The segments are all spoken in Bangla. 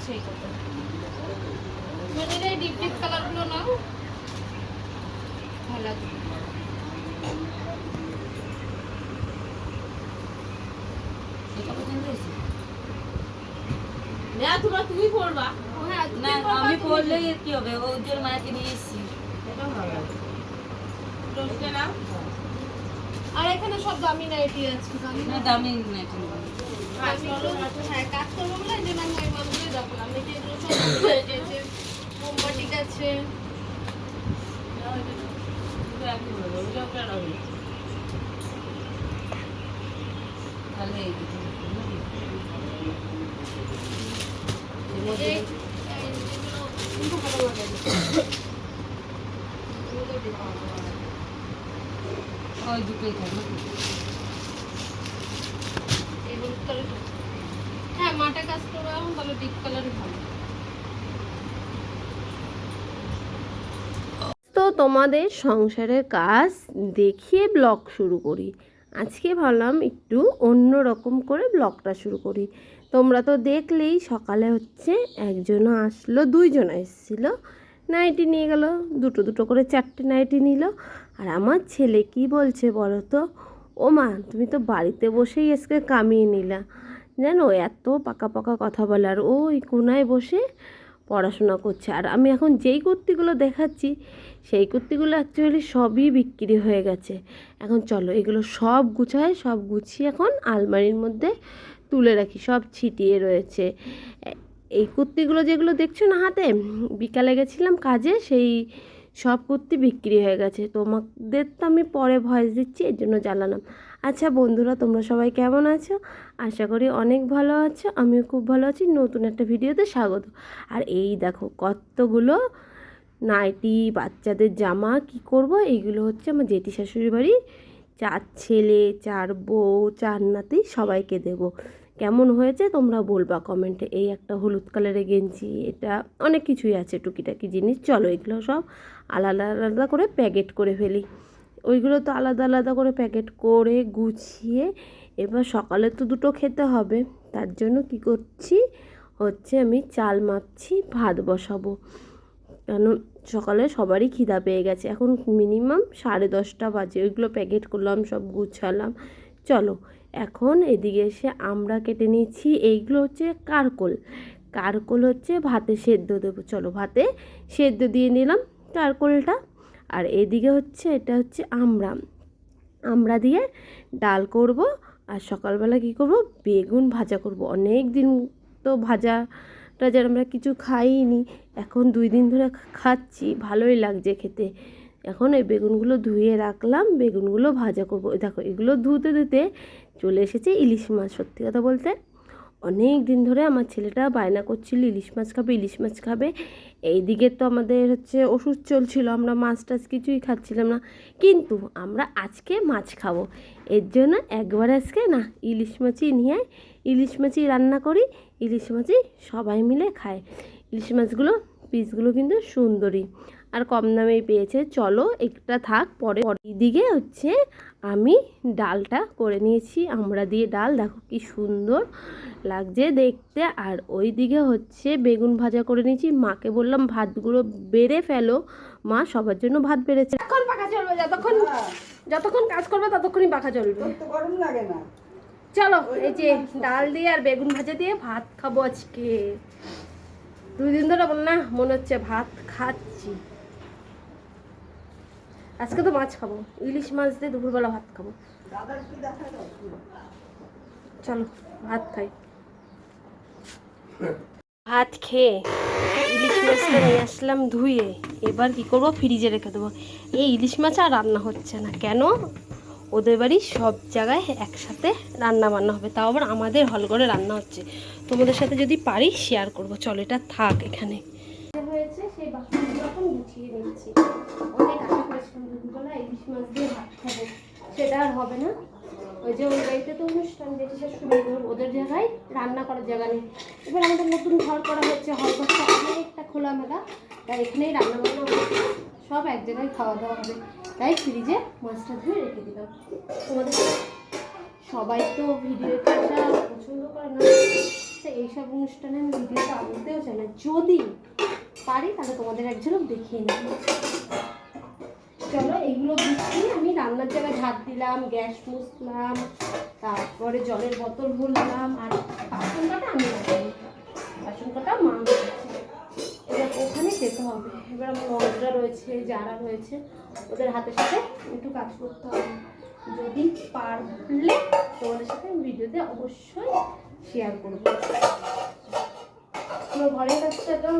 সেই করতে মানে এই ডিপ ডিপ কালারগুলো নাও, ভালো লাগবে। তুমি পড়বা? হ্যাঁ না আমি পড়লে কি হবে, ওদের মাকে নিয়ে এসেছি। আর এখানে সব দামি নাইটি আছে, দামি নাইটি হ্যাঁ কাজ করবো বলে যে আমি ওই মালগুলোই দেখালাম। এই যে এগুলো সব মোমবাটিক আছে, তাহলে ওই দুটোই থাকবে। হ্যাঁ মাঠে কাজ করবো এখন, তাহলে ডিপ কালারই ভালো। তো তোমাদের সংসারের কাজ দেখিয়ে ব্লগ শুরু করি। আজকে ভাবলাম একটু অন্য রকম করে ব্লগটা শুরু করি। তোমরা তো দেখলেই সকালে হচ্ছে একজনও আসলো, দুইজন এসেছিল, নাইটি নিয়ে গেল, দুটো দুটো করে 4টে নাইটি নিল। আর আমার ছেলে কি বলছে বলো তো, ও মা তুমি তো বাড়িতে বসেই আজকে কামিয়ে নিলা, জানো এত পাকা পাকা কথা বলে। আর ওই কোনায় বসে পড়াশোনা করছে। আর আমি এখন যেই কুর্তিগুলো দেখাচ্ছি সেই কুর্তিগুলো অ্যাকচুয়ালি সবই বিক্রি হয়ে গেছে। এখন চলো এগুলো সব গুছায়, সব গুছিয়ে এখন আলমারির মধ্যে তুলে রাখি, সব ছিটিয়ে রয়েছে। এই কুর্তিগুলো যেগুলো দেখছো না হাতে, বিকালে গেছিলাম কাজে, সেই সব কুর্তি বিক্রি হয়ে গেছে। তোমাদের তো আমি পরে ভয়েস দিচ্ছি, এর জন্য জ্বালালাম। আচ্ছা বন্ধুরা, তোমরা সবাই কেমন আছো? আশা করি অনেক ভালো আছো, আমিও খুব ভালো আছি। নতুন একটা ভিডিওতে স্বাগত। আর এই দেখো কতগুলো নাইটি, বাচ্চাদের জামা, কি করব, এইগুলো হচ্ছে আমার জেঠি শাশুড়ি বাড়ি, 4 ছেলে 4 বউ 4 নাতি সবাইকে দেব। কেমন হয়েছে তোমরা বলবা কমেন্টে। এই একটা হলুদ কালারের গেঞ্জি, এটা অনেক কিছুই আছে টুকিটাকি জিনিস। চলো এগুলো সব আলাদা আলাদা করে প্যাকেট করে ফেলি। ওইগুলো তো আলাদা আলাদা করে প্যাকেট করে গুছিয়ে, এবার সকালে তো দুটো খেতে হবে, তার জন্য কি করছি হচ্ছে আমি চাল মাপছি, ভাত বসাবো। কেন সকালে সবারই খিদা পেয়ে গেছে, এখন মিনিমাম 10:30 বাজে। ওইগুলো প্যাকেট করলাম, সব গুছালাম। চলো এখন এদিকে এসে আমরা কেটে নিচ্ছি। এইগুলো হচ্ছে কারকোল, কারকোল হচ্ছে ভাতে সেদ্ধ দেবো। চলো ভাতে সেদ্ধ দিয়ে নিলাম কারকোলটা। আর এদিকে হচ্ছে এটা হচ্ছে আমড়া, আমড়া দিয়ে ডাল করব। আর সকালবেলা কি করব, বেগুন ভাজা করব। অনেক দিন তো ভাজা টাজার আমরা কিছু খাইনি, এখন 2 দিন ধরে খাচ্ছি, ভালোই লাগছে খেতে। এখন এই বেগুনগুলো ধুয়ে রাখলাম, বেগুনগুলো ভাজা করব। দেখো এগুলো ধুতে ধুতে চলে এসেছে ইলিশ মাছ। সত্যি কথা বলতে অনেক দিন ধরে আমার ছেলেটা বায়না করছিল ইলিশ মাছ খাবে, ইলিশ মাছ খাবে। এইদিকে তো আমাদের হচ্ছে ওষুধ চলছিল, আমরা মাছ টাছ কিছুই খাচ্ছিলাম না। কিন্তু আমরা আজকে মাছ খাবো, এর জন্য একবার আজকে না ইলিশ মাছই নিয়ে ইলিশ মাছই রান্না করি, ইলিশ মাছই সবাই মিলে খায়। ইলিশ মাছগুলো পিসগুলো কিন্তু সুন্দরী আর কম দামেই পেয়েছে। চলো একটা থাক, পরে দিকে হচ্ছে আমি ডালটা করে নিয়েছি, আমড়া দিয়ে ডাল, দেখো কি সুন্দর লাগছে দেখতে। আর ওই দিকে হচ্ছে বেগুন ভাজা করে নিয়েছি। মাকে বললাম ভাতগুলো বেড়ে ফেলো, মা সবার জন্য ভাত বেড়েছে। এখন পাখা চলবে, যতক্ষণ যতক্ষণ কাজ করবে ততক্ষণই পাখা চলবে, গরম লাগে না। চলো এই যে ডাল দিয়ে আর বেগুন ভাজা দিয়ে ভাত খাবো আজকে। 2 দিন ধরে না মনে হচ্ছে ভাত খাচ্ছি। আজকে তো মাছ খাবো, ইলিশ মাছ দিয়ে দুপুরবেলা ভাত খাবো। চলো ভাত খাই। ভাত খেয়ে ইলিশ মাছটা নিয়ে আসলাম ধুয়ে, এবার কি করব, ফ্রিজে রেখে দেবো। এই ইলিশ মাছ আর রান্না হচ্ছে না কেন, ওদের বাড়ি সব জায়গায় একসাথে রান্না বান্না হবে, তাও আবার আমাদের হল করে রান্না হচ্ছে। তোমাদের সাথে যদি পারি শেয়ার করব। চলো এটা থাক এখানে। হয়েছে সেই বাসনগুলো এখন গুছিয়ে নিচ্ছি। অনেক আশা করেছিলাম দুপুরবেলা ইলিশ মাছ দিয়ে ভাত খাবো, সেটা আর হবে না। ওই যে ওই বাড়িতে তো অনুষ্ঠান, জেঠি শাশুড়ি, ওদের জায়গায় রান্না করার জায়গা নেই। এবার আমাদের নতুন ঘর করা হচ্ছে, হল ঘরটা অনেকটা খোলামেলা, তাই এখানেই রান্না বান্না হবে, সব এক জায়গায় খাওয়া দাওয়া হবে। তাই ফ্রিজে মাছটা ধুয়ে রেখে দিলাম। তোমাদের সবাই তো ভিডিওটা পছন্দ করে না, তো এইসব অনুষ্ঠানে আমি ভিডিওটা আনতেও চাই না, যদি পারি তাহলে তোমাদের এক ঝলক দেখিয়ে নেব। চলো এগুলো গুছিয়ে আমি রান্নার জায়গায় ঝাঁট দিলাম, গ্যাস মুছলাম, তারপরে জলের বোতল ভরলাম, আর বাসন কাটা আমি রাখলাম, বাসন কাটা মা রেখেছে। এবার ওখানে যেতে হবে। এবার আমার ননদরা রয়েছে, যারা রয়েছে, ওদের হাতে সাথে একটু কাজ করতে হবে। যদি পারলে তোমাদের সাথে আমি ভিডিওতে অবশ্যই শেয়ার করবো। আমার ঘরের কাজটা তো,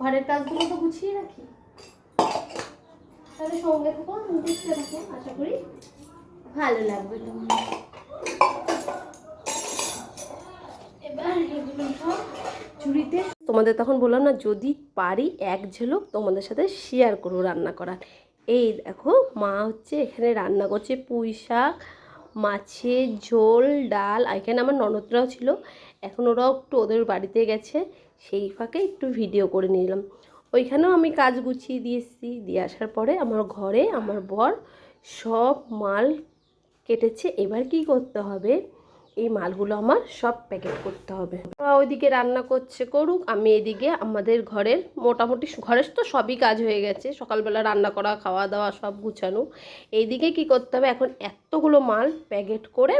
ঘরের কাজগুলো তো গুছিয়ে রাখি। তাহলে সঙ্গে থাকো, দেখতে থাকো, আশা করি ভালো লাগবে তোমার। এবার এগুলো সব ঝুড়িতে। তোমাদের তখন বললাম না, যদি পারি এক ঝলক তোমাদের সাথে শেয়ার করবো রান্না করার। এই দেখো মা হচ্ছে এখানে রান্না করছে পুঁই শাক, মাছের ঝোল, ডাল। আর এখানে আমার ননদরাও ছিল, এখন ওরাও একটু ওদের বাড়িতে গেছে, সেই ফাঁকে একটু ভিডিও করে নিলাম। ওইখানেও আমি কাজ গুছিয়ে দিয়েছি। দিয়ে আসার পরে আমার ঘরে আমার বর সব মাল কেটেছে। এবার কি করতে হবে, এই মালগুলো আমার সব প্যাকেট করতে হবে। ওরা ওইদিকে রান্না করছে, করুক, আমি এদিকে আমাদের ঘরের মোটামুটি ঘরের তো সবই কাজ হয়ে গেছে। সকালবেলা রান্না করা, খাওয়া দাওয়া সব গুছানো। এইদিকে কি করতে হবে, এখন এতগুলো মাল প্যাকেট করে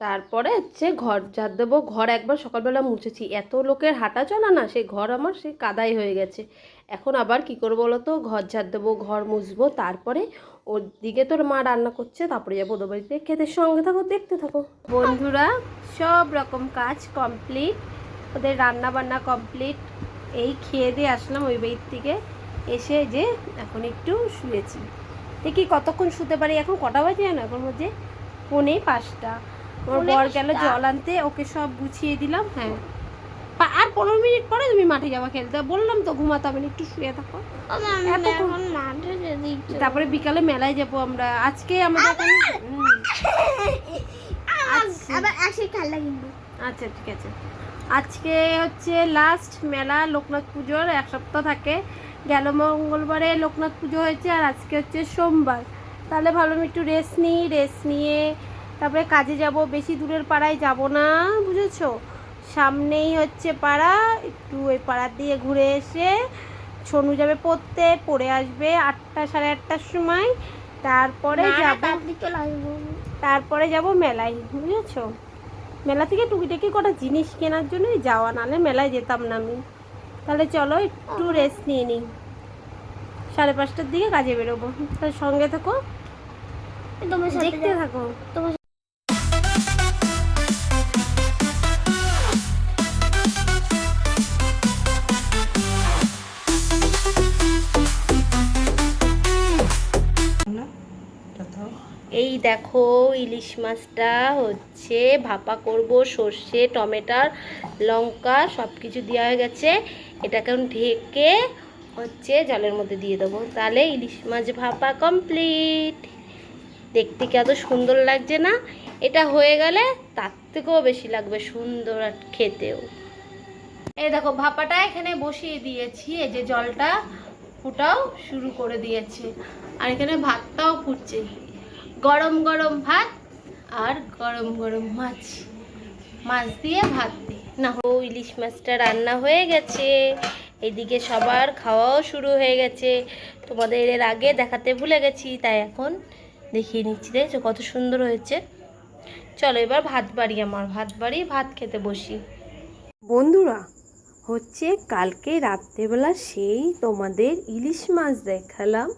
তারপরে হচ্ছে ঘর ঝাড় দেবো। ঘর একবার সকালবেলা মুছেছি, এত লোকের হাঁটা চলা না, সেই ঘর আমার সেই কাদাই হয়ে গেছে। এখন আবার কি করবো বলো তো, ঘর ঝাড় দেবো, ঘর মুছবো, তারপরে ওর দিকে তোর মা রান্না করছে, তারপরে যাবো ওদের বাড়িতে। খেতে সঙ্গে থাকো, দেখতে থাকো। বন্ধুরা সব রকম কাজ কমপ্লিট, ওদের রান্না বান্না কমপ্লিট। এই খেয়ে দিয়ে আসলাম ওই বাড়ির থেকে, এসে যে এখন একটু শুয়েছি। দেখি কতক্ষণ শুতে পারি। এখন কটা বাজে জানো, এখন মধ্যে 4:45। আমার বর গেল জল আনতে, ওকে সব গুছিয়ে দিলাম। হ্যাঁ, আর 15 মিনিট পরে তুমি মাঠে যাবা খেলতে। বললাম তো ঘুমাতে হবে না, একটু শুয়ে থাকো। তারপরে বিকালে মেলায় যাবো আমরা। আজকে আমাদের আচ্ছা ঠিক আছে। আজকে হচ্ছে লাস্ট মেলা লোকনাথ পুজোর, 1 সপ্তাহ থাকে। গেল মঙ্গলবারে লোকনাথ পুজো হয়েছে, আর আজকে হচ্ছে সোমবার। তাহলে ভালো আমি একটু রেস্ট নিই, রেস্ট নিয়ে তারপরে কাজে যাব। বেশি দূরের পাড়ায় যাব না, বুঝেছো, সামনেই হচ্ছে পাড়া। একটু ওই পাড়ার দিয়ে ঘুরে এসে সোনু যাবে পড়তে, পড়ে আসবে 8টা সাড়ে 8টার সময়। তারপরে যাব মেলায়, বুঝেছো। মেলা থেকে টুকিটাকি কটা জিনিস কেনার জন্যই যাওয়া, নাহলে মেলায় যেতাম না আমি। তাহলে চলো একটু রেস্ট নিয়ে নিই, 5:30টার দিকে কাজে বেরোবো। তাহলে সঙ্গে থাকো, দেখতে থাকো। এই দেখো ইলিশ মাছটা হচ্ছে ভাপা করব, সর্ষে, টমেটো, লঙ্কা সব কিছু দেওয়া হয়ে গেছে। এটাকে এখন ঢেকে হচ্ছে জলের মধ্যে দিয়ে দেবো, তাহলে ইলিশ মাছ ভাপা কমপ্লিট। দেখতে কত সুন্দর লাগছে না, এটা হয়ে গেলে তার থেকেও বেশি লাগবে সুন্দর আর খেতেও। এই দেখো ভাপাটা এখানে বসিয়ে দিয়েছি, এই যে জলটা ফুটাও শুরু করে দিয়েছে, আর এখানে ভাতটাও ফুটছে। গরম গরম ভাত আর গরম গরম মাছ, মাছ দিয়ে ভাত দিয়ে না। ইলিশ মাছটা রান্না হয়ে গেছে, এদিকে সবার খাওয়াও শুরু হয়ে গেছে। তোমাদের এর আগে দেখাতে ভুলে গেছি, তাই এখন দেখিয়ে নিচ্ছি। দেখছো কত সুন্দর হয়েছে। চলো এবার ভাত বাড়ি, আমার ভাত বাড়ি, ভাত খেতে বসি। বন্ধুরা হচ্ছে কালকে রাত্রেবেলা সেই তোমাদের ইলিশ মাছ দেখালাম,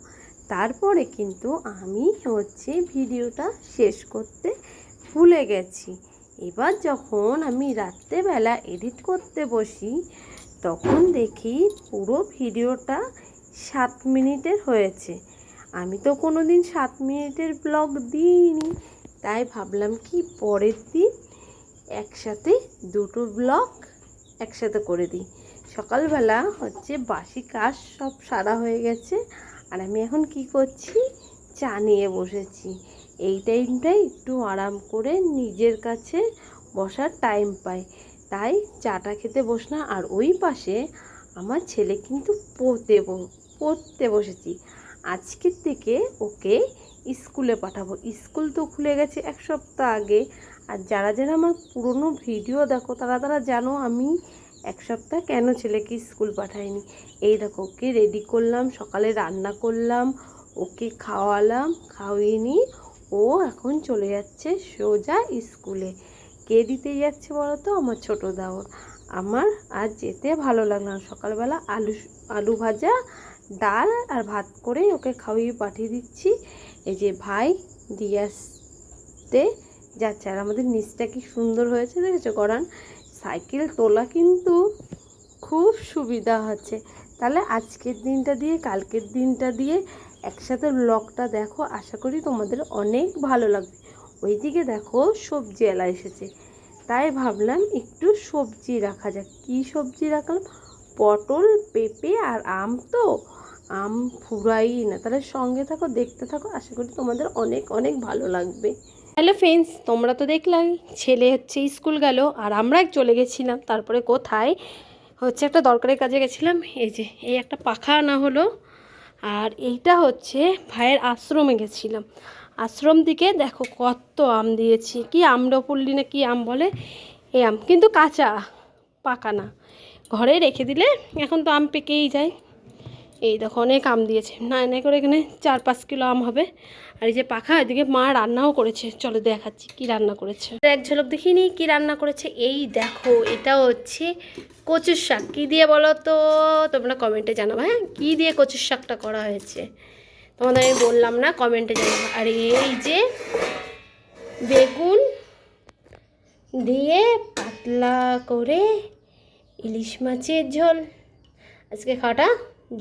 তারপরে কিন্তু আমি হচ্ছে ভিডিওটা শেষ করতে ভুলে গেছি। এবার যখন আমি রাত্রেবেলা এডিট করতে বসি, তখন দেখি পুরো ভিডিওটা 7 মিনিটের হয়েছে। আমি তো কোনো দিন 7 মিনিটের ব্লগ দিইনি, তাই ভাবলাম কি পরের দিন একসাথে দুটো ব্লগ একসাথে করে দিই। সকালবেলা হচ্ছে বাসি কাজ সব সারা হয়ে গেছে, আর আমি এখন কি করছি, চা নিয়ে বসেছি। এই টাইমটাই একটু আরাম করে নিজের কাছে বসার টাইম পাই, তাই চাটা খেতে বসলাম। আর ওই পাশে আমার ছেলে কিন্তু পড়তে বসেছি। আজকের থেকে ওকে স্কুলে পাঠাবো। স্কুল তো খুলে গেছে 1 সপ্তাহ আগে। আর যারা যারা আমার পুরনো ভিডিও দেখো তারা জানো আমি 1 সপ্তাহ কেন ছেলেকে স্কুল পাঠাইনি। এই দেখো ওকে রেডি করলাম, সকালে রান্না করলাম, ওকে খাওয়ালাম, খাওয়িয়ে নিয়ে ও এখন চলে যাচ্ছে সোজা স্কুলে। কে দিতে যাচ্ছে বলো তো? আমার ছোটো দেওর। আমার আজ যেতে ভালো লাগলো না। সকালবেলা আলু ভাজা, ডাল আর ভাত করে ওকে খাওয়িয়ে পাঠিয়ে দিচ্ছি। এই যে ভাই দিয়ে আসতে যাচ্ছে। আর আমাদের নিচটা কি সুন্দর হয়েছে দেখেছো গড়ান? সাইকেল তোলা কিন্তু খুব সুবিধা হচ্ছে। তাহলে আজকের দিনটা দিয়ে কালকের দিনটা দিয়ে একসাথে ব্লগটা দেখো, আশা করি তোমাদের অনেক ভালো লাগবে। ওইদিকে দেখো সবজি এলা এসেছে, তাই ভাবলাম একটু সবজি রাখা যাক। কী সবজি রাখলাম? পটল, পেঁপে আর আম। তো আম ফুরাই না। তাহলে সঙ্গে থাকো, দেখতে থাকো, আশা করি তোমাদের অনেক অনেক ভালো লাগবে। হ্যালো ফ্রেন্ডস, তোমরা তো দেখলাম ছেলে হচ্ছে স্কুল গেল আর আমরা চলে গেছিলাম। তারপরে কোথায় হচ্ছে একটা দরকারি কাজে গেছিলাম। এই যে এই একটা পাখা আনা হলো। আর এইটা হচ্ছে ভাইয়ের আশ্রমে গেছিলাম। আশ্রম থেকে দেখো কত আম দিয়েছি। কি আম্রপল্লী না কি আম বলে, এই আম কিন্তু কাঁচা, পাকা না। ঘরে রেখে দিলে এখন তো আম পেকেই যায়। এই দেখো অনেক আম দিয়েছে, নাই করে এখানে 4-5 কিলো আম হবে। আর এই যে পাখা, এদিকে মা রান্নাও করেছে। চলো দেখাচ্ছি কি রান্না করেছে। এক ঝলক দেখিনি কি রান্না করেছে। এই দেখো এটা হচ্ছে কচুর শাক। কী দিয়ে বলো তো? তোমরা কমেন্টে জানাবো। হ্যাঁ, কী দিয়ে কচুর শাকটা করা হয়েছে তোমাদের আমি বললাম না, কমেন্টে জানাবো। আর এই যে বেগুন দিয়ে পাতলা করে ইলিশ মাছের ঝোল। আজকে খাওয়াটা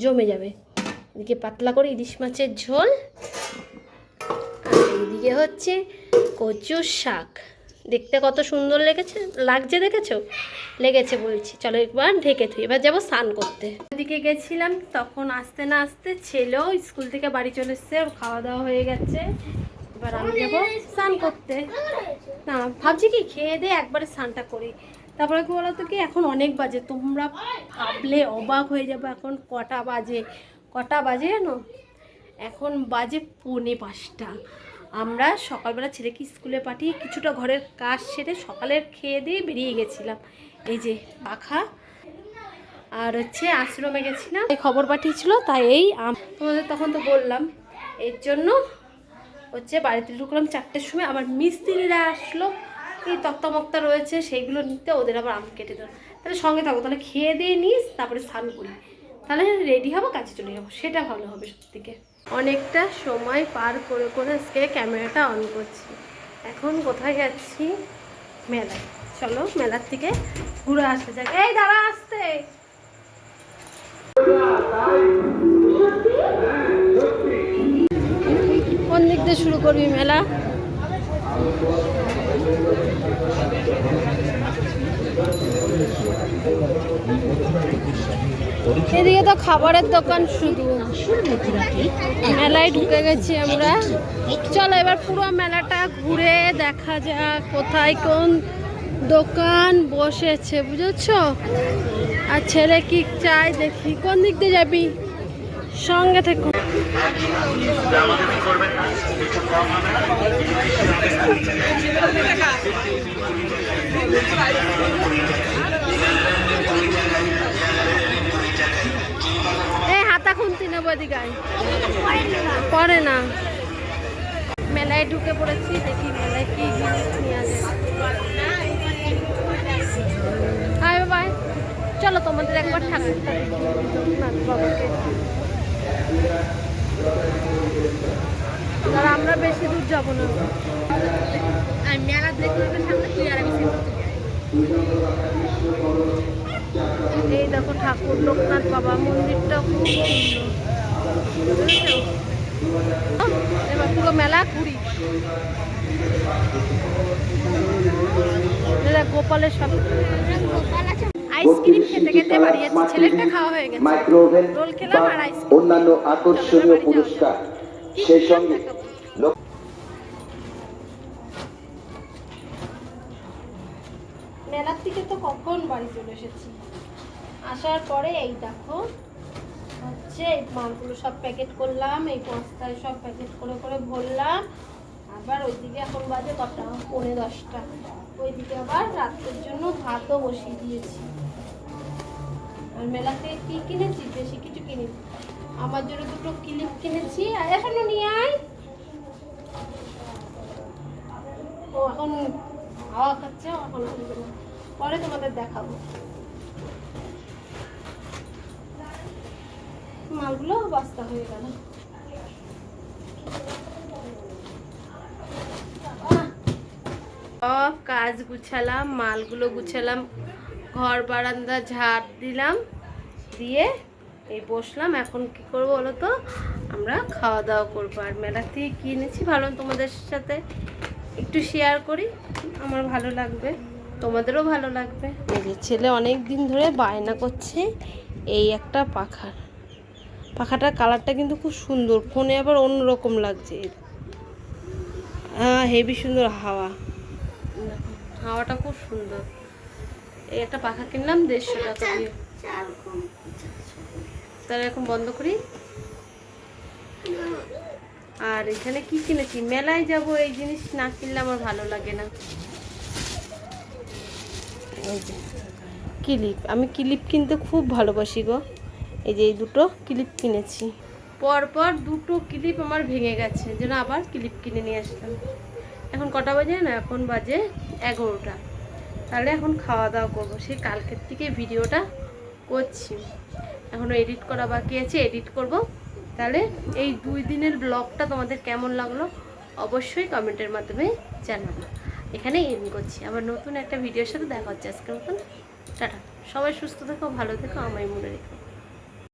জমে যাবে। এদিকে পাতলা করে ইলিশ মাছের ঝোল, আর এইদিকে হচ্ছে কচুর শাক। দেখতে কত সুন্দর লাগছে দেখেছো? লেগেছে বলছি। চলো একবার ঢেকে থুই, এবার যাবো স্নান করতে। এদিকে গেছিলাম, তখন আসতে না আসতে ছেলেও স্কুল থেকে বাড়ি চলে এসছে। ওর খাওয়া দাওয়া হয়ে গেছে। এবার আমি যাবো স্নান করতে। না, ভাবছি কি খেয়ে দিয়ে একবারে স্নানটা করি। তারপরে কি বলতো কি, এখন অনেক বাজে, তোমরা ভাবলে অবাক হয়ে যাবে। এখন কটা বাজে জানো? এখন বাজে 4:45। আমরা সকালবেলা ছেলেকে স্কুলে পাঠিয়ে কিছুটা ঘরের কাজ সেরে সকালের খেয়ে দিয়ে বেরিয়ে গেছিলাম। এই যে পাখা আর হচ্ছে আশ্রমে গেছিলাম, এই খবর পাঠিয়েছিল। তাই এই তোমাদের তখন তো বললাম, এর জন্য হচ্ছে বাড়িতে ঢুকলাম 4টের সময়। আবার মিস্ত্রিরা আসলো, এই তক্তা মক্তা রয়েছে সেইগুলো নিতে, ওদের আবার আম কেটে দেবো। তাহলে সঙ্গে থাকো, তাহলে খেয়ে দিয়ে নিস, তারপরে স্নান করি, তাহলে রেডি হবো, কাজে চলে যাবো। সেটা ভালো হবে সত্যিকে। অনেকটা সময় পার করে আজকে ক্যামেরাটা অন করছি। এখন কোথায় যাচ্ছি? মেলায়। চলো মেলার থেকে ঘুরে আসতে যাক। এই দাঁড়া, আসতে কোন দিক দিয়ে শুরু করবি মেলা? এদিকে তো খাবারের দোকান শুধু। মেলায় ঢুকে গেছি আমরা। চলো এবার পুরো মেলাটা ঘুরে দেখা যাক কোথায় কোন দোকান বসেছে, বুঝেছো? আর ছেলে কি চাই দেখি। কোন দিক দিয়ে যাবি? সঙ্গে থেকো। এই হাতা খুন্তি নেবো, এদিকে পরে না। মেলায় ঢুকে পড়েছি, দেখি মেলায় কি জিনিস নিয়ে আসে। হাই বাবাই, চলো তোমাদের একবার ঠাকুরটা দেখি বাবাকে। আর আমরা বেশি দূর যাবো না। আর মেলা দেখতে সামনে তুই আর আমি। এই দেখো ঠাকুর, লোকনাথ বাবা মন্দিরটা খুব সুন্দর। এবার পুরো মেলা ঘুরি। গোপালের সব আইসক্রিম খেতে খেতে বাড়ি যাচ্ছি। ছেলেটা খাওয়া হয়ে গেছে, রোল খেলাম আর আইসক্রিম। অন্যান্য আকর্ষণীয় পুরস্কার সেই সঙ্গে মেলার থেকে তো কখন বাড়ি চলে এসেছি। আসার পরে এই দেখো হচ্ছে এই মালগুলো সব প্যাকেট করলাম, এই বস্তায় সব প্যাকেট করে করে ভরলাম। আবার ওইদিকে এখন বাজে কটা, 9:45। ওইদিকে আবার রাত্রের জন্য ভাতও বসিয়ে দিয়েছি। আর মেলা থেকে কি কিনেছি, বেশি কিছু কিনেছি। আমার জন্য দুটো ক্লিপ কিনেছি। আর এখন নিয়ে আয়। ও এখন হাওয়া খাচ্ছে, এখন আসবে না, পরে তোমাদের দেখাবো। মালগুলো বস্তা হয়ে গেল। সব কাজ গুছালাম, মালগুলো গুছালাম, ঘর বারান্দা ঝাড় দিলাম, দিয়ে এই বসলাম। এখন কি করবো বলো তো, আমরা খাওয়া দাওয়া করবো। আর মেলা থেকে কিনেছি, ভালো তোমাদের সাথে একটু শেয়ার করি, আমার ভালো লাগবে, তোমাদেরও ভালো লাগবে। এই যে ছেলে অনেক দিন ধরে বায়না করছে এই একটা পাখাটার কালারটা কিন্তু খুব সুন্দর, ফোনে আবার অন্যরকম লাগছে। হ্যাঁ, হেভি সুন্দর হাওয়া, হাওয়াটা খুব সুন্দর। এই একটা পাখা কিনলাম 150 টাকা দিয়ে। তাহলে এখন বন্ধ করি। আর এখানে কি কিনেছি, মেলায় যাব, এই জিনিস না কিনলে আমার ভালো লাগে না। এই যে ক্লিপ, আমি ক্লিপ কিনতে খুব ভালোবাসি গো। এই যে এই দুটো ক্লিপ কিনেছি, পরপর দুটো ক্লিপ আমার ভেঙে গেছে, যেন আবার ক্লিপ কিনে নিয়ে আসলাম। এখন কটা বাজে না, এখন বাজে 11টা। তাহলে এখন খাওয়া দাওয়া করবো। সেই কালকের থেকে ভিডিওটা করছি, এখনও এডিট করা বাকি আছে, এডিট করব। তাহলে এই 2 দিনের ব্লগটা তোমাদের কেমন লাগলো অবশ্যই কমেন্টের মাধ্যমে জানাবো। এখানে এন্ড করছি, আবার নতুন একটা ভিডিওর সাথে দেখা হচ্ছে। আজকের মতন টাটা। সবাই সুস্থ থেকো, ভালো থেকো, আমায় মনে রেখো।